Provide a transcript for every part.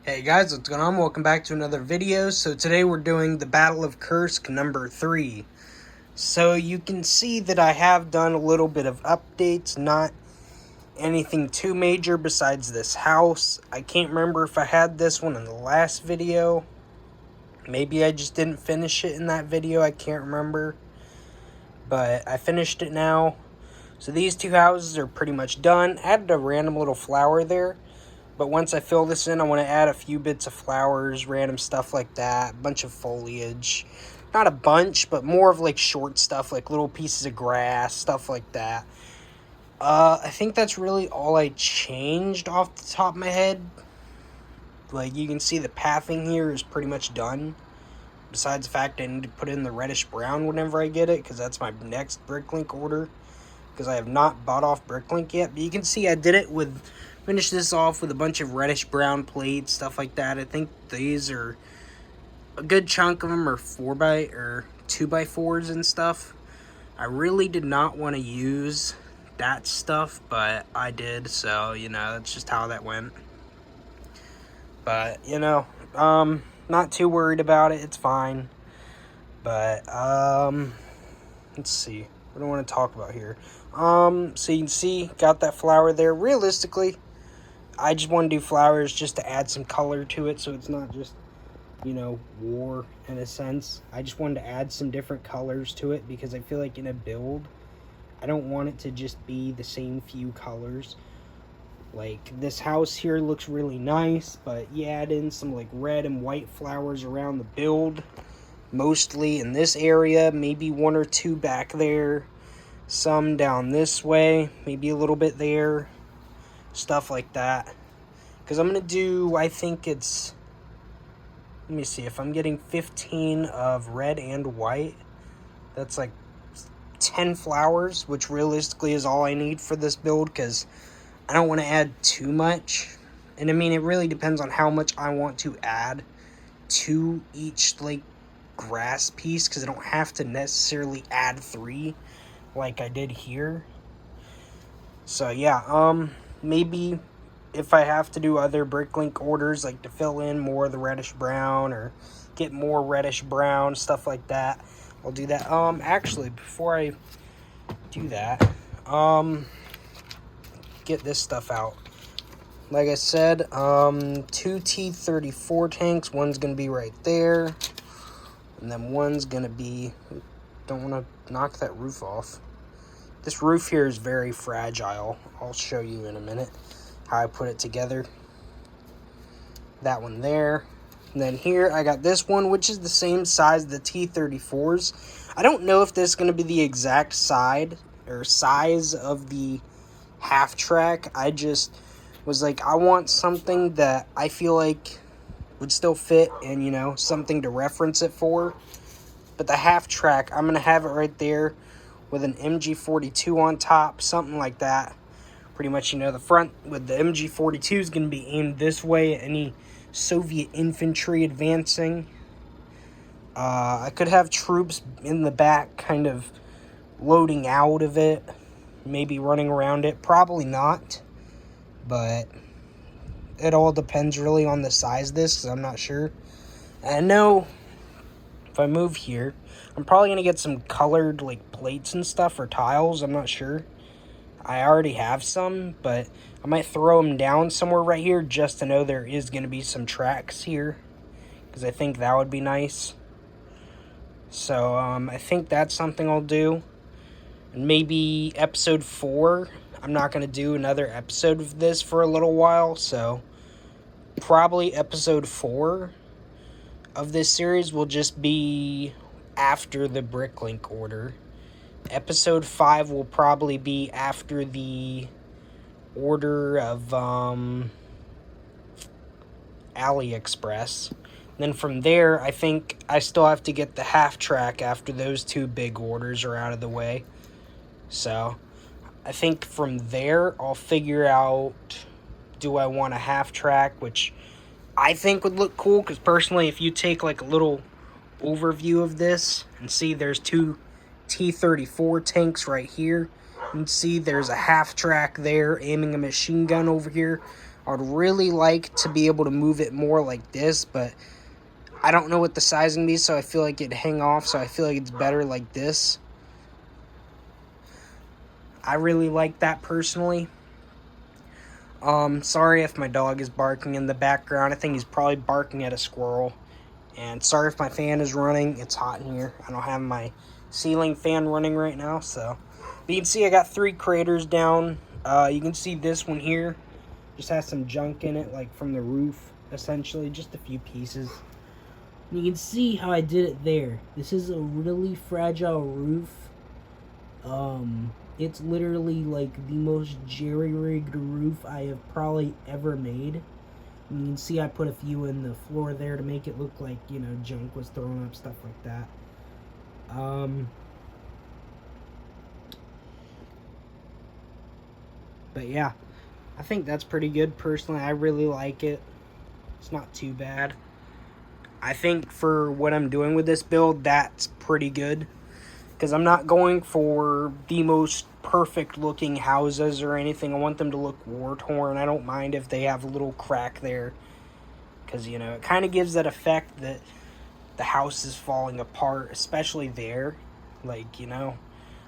Hey guys, what's going on? Welcome back to another video. So today we're doing the Battle of Kursk number 3. So you can see that I have done a little bit of updates, not anything too major besides this house. I can't remember if I had this one in the last video. Maybe I just didn't finish it in that video, I can't remember. But I finished it now. So these two houses are pretty much done. Added a random little flower there. But once I fill this in, I want to add a few bits of flowers, random stuff like that, a bunch of foliage. Not a bunch, but more of like short stuff, like little pieces of grass, stuff like that. I think that's really all I changed off the top of my head. Like, you can see the pathing here is pretty much done. Besides the fact I need to put in the reddish brown whenever I get it, because that's my next Bricklink order. Because I have not bought off Bricklink yet. But you can see I did it with... Finish this off with a bunch of reddish brown plates, stuff like that. I think these are... A good chunk of them are 2x4s and stuff. I really did not want to use that stuff, but I did. So, you know, that's just how that went. But, you know, not too worried about it. It's fine. But, let's see. What do I want to talk about here? So you can see, got that flower there. Realistically, I just want to do flowers just to add some color to it, so it's not just, you know, war in a sense. I just wanted to add some different colors to it, because I feel like in a build, I don't want it to just be the same few colors. Like, this house here looks really nice, but you add in some, like, red and white flowers around the build. Mostly in this area, maybe one or two back there. Some down this way, maybe a little bit there. Stuff like that. Because I'm going to do, I think it's... Let me see, if I'm getting 15 of red and white, that's like 10 flowers, which realistically is all I need for this build, because I don't want to add too much. And I mean, it really depends on how much I want to add to each, like, grass piece, because I don't have to necessarily add 3 like I did here. So yeah, maybe if I have to do other Bricklink orders, like to fill in more of the reddish brown or get more reddish brown, stuff like that, I'll do that. Actually, before I do that, get this stuff out. Like I said, 2 T34 tanks. One's gonna be right there, and then one's gonna be... Don't want to knock that roof off. This roof here is very fragile. I'll show you in a minute how I put it together. That one there. And then here I got this one, which is the same size as the T34s. I don't know if this is going to be the exact size of the half track. I just was like, I want something that I feel like would still fit and, you know, something to reference it for. But the half track, I'm going to have it right there with an MG42 on top, something like that. Pretty much, you know, the front with the MG42 is going to be aimed this way at any Soviet infantry advancing. I could have troops in the back kind of loading out of it, maybe running around it. Probably not, but it all depends really on the size of this, because I'm not sure. And I know if I move here, I'm probably going to get some colored, like, plates and stuff or tiles. I'm not sure. I already have some, but I might throw them down somewhere right here just to know there is going to be some tracks here, because I think that would be nice. So, I think that's something I'll do. And maybe episode 4. I'm not going to do another episode of this for a little while, so probably episode 4 of this series will just be after the Bricklink order. Episode 5 will probably be after the order of AliExpress. Then from there, I think I still have to get the half track after those 2 big orders are out of the way. So I think from there, I'll figure out, do I want a half track, which I think would look cool, because personally, if you take like a little overview of this and see there's 2 T34 tanks right here, you can see there's a half track there aiming a machine gun over here. I would really like to be able to move it more like this, but I don't know what the sizing be, so I feel like it'd hang off, so I feel like it's better like this. I really like that personally. Sorry if my dog is barking in the background. I think he's probably barking at a squirrel. And sorry if my fan is running. It's hot in here. I don't have my ceiling fan running right now, so. But you can see I got 3 craters down. You can see this one here just has some junk in it, like from the roof, essentially. Just a few pieces. And you can see how I did it there. This is a really fragile roof. It's literally like the most jerry-rigged roof I have probably ever made. And you can see I put a few in the floor there to make it look like, you know, junk was thrown up, stuff like that. But yeah, I think that's pretty good personally. I really like it. It's not too bad. I think for what I'm doing with this build, that's pretty good. Because I'm not going for the most perfect looking houses or anything. I want them to look war-torn. I don't mind if they have a little crack there. Because, you know, it kind of gives that effect that the house is falling apart. Especially there. Like, you know,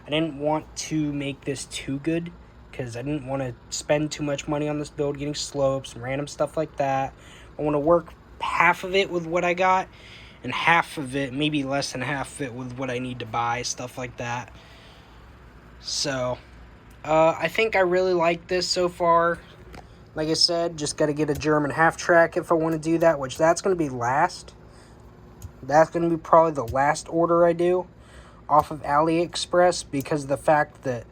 I didn't want to make this too good. Because I didn't want to spend too much money on this build. Getting slopes and random stuff like that. I want to work half of it with what I got. And half of it, maybe less than half of it, with what I need to buy, stuff like that. So, I think I really like this so far. Like I said, just got to get a German half-track if I want to do that, which that's going to be last. That's going to be probably the last order I do off of AliExpress, because of the fact that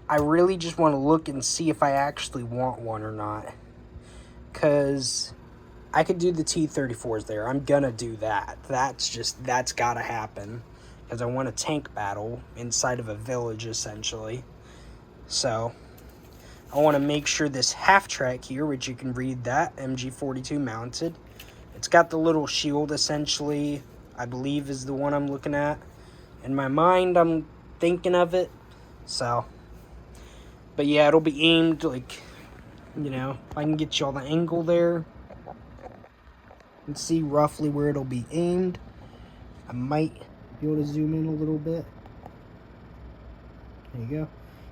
I really just want to look and see if I actually want one or not. Because I could do the T-34s there. I'm gonna do that. That's gotta happen. Because I want a tank battle inside of a village, essentially. So, I want to make sure this half-track here, which you can read that, MG42 mounted. It's got the little shield, essentially, I believe is the one I'm looking at. In my mind, I'm thinking of it. So, but yeah, it'll be aimed, like, you know, if I can get you all the angle there. And see roughly where it'll be aimed. I might be able to zoom in a little bit. There you go.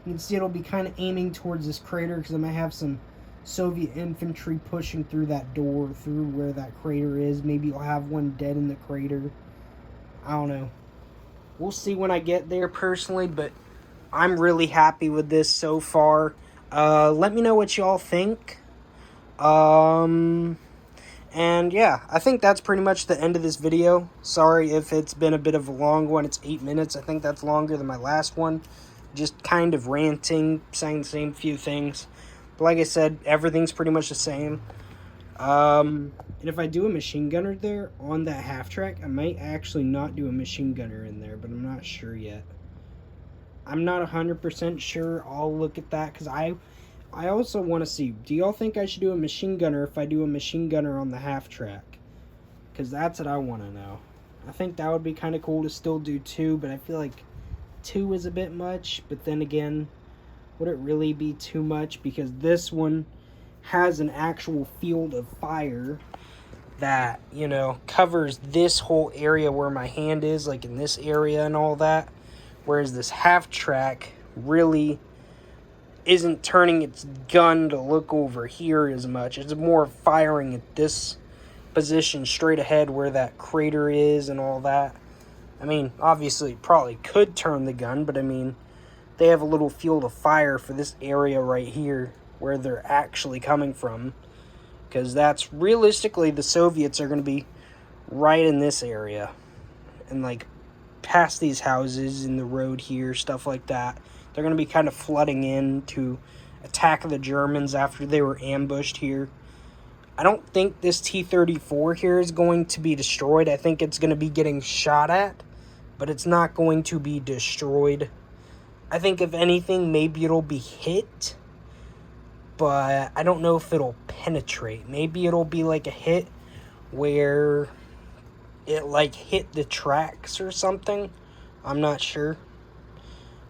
You can see it'll be kind of aiming towards this crater, because I might have some Soviet infantry pushing through that door, through where that crater is. Maybe you'll have one dead in the crater. I don't know. We'll see when I get there personally, but I'm really happy with this so far. Let me know what y'all think. And yeah, I think that's pretty much the end of this video. Sorry if it's been a bit of a long one. It's 8 minutes. I think that's longer than my last one. Just kind of ranting, saying the same few things. But like I said, everything's pretty much the same. And if I do a machine gunner there on that half-track, I might actually not do a machine gunner in there, but I'm not sure yet. I'm not 100% sure. I'll look at that, because I also want to see, do y'all think I should do a machine gunner if I do a machine gunner on the half-track? Because that's what I want to know. I think that would be kind of cool to still do 2, but I feel like 2 is a bit much. But then again, would it really be too much? Because this one has an actual field of fire that, you know, covers this whole area where my hand is, like in this area and all that. Whereas this half-track really isn't turning its gun to look over here as much. It's more firing at this position straight ahead where that crater is and all that. I mean, obviously it probably could turn the gun, but I mean, they have a little field of fire for this area right here where they're actually coming from. Because that's realistically, the Soviets are going to be right in this area. And like past these houses in the road here, stuff like that. They're going to be kind of flooding in to attack the Germans after they were ambushed here. I don't think this T-34 here is going to be destroyed. I think it's going to be getting shot at, but it's not going to be destroyed. I think if anything, maybe it'll be hit, but I don't know if it'll penetrate. Maybe it'll be like a hit where it like hit the tracks or something. I'm not sure.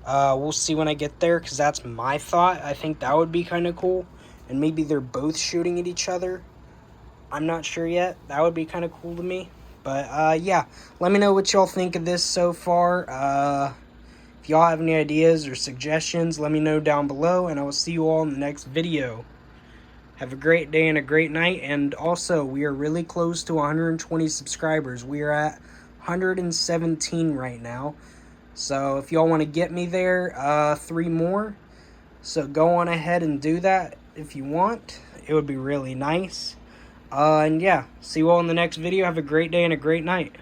We'll see when I get there, because that's my thought. I think that would be kind of cool and maybe they're both shooting at each other. I'm not sure yet. That would be kind of cool to me. But yeah, let me know what y'all think of this so far. If y'all have any ideas or suggestions, let me know down below, and I will see you all in the next video. Have a great day and a great night. And also, we are really close to 120 subscribers. We are at 117 right now. So if y'all want to get me there, 3 more. So go on ahead and do that if you want. It would be really nice. And yeah, see you all in the next video. Have a great day and a great night.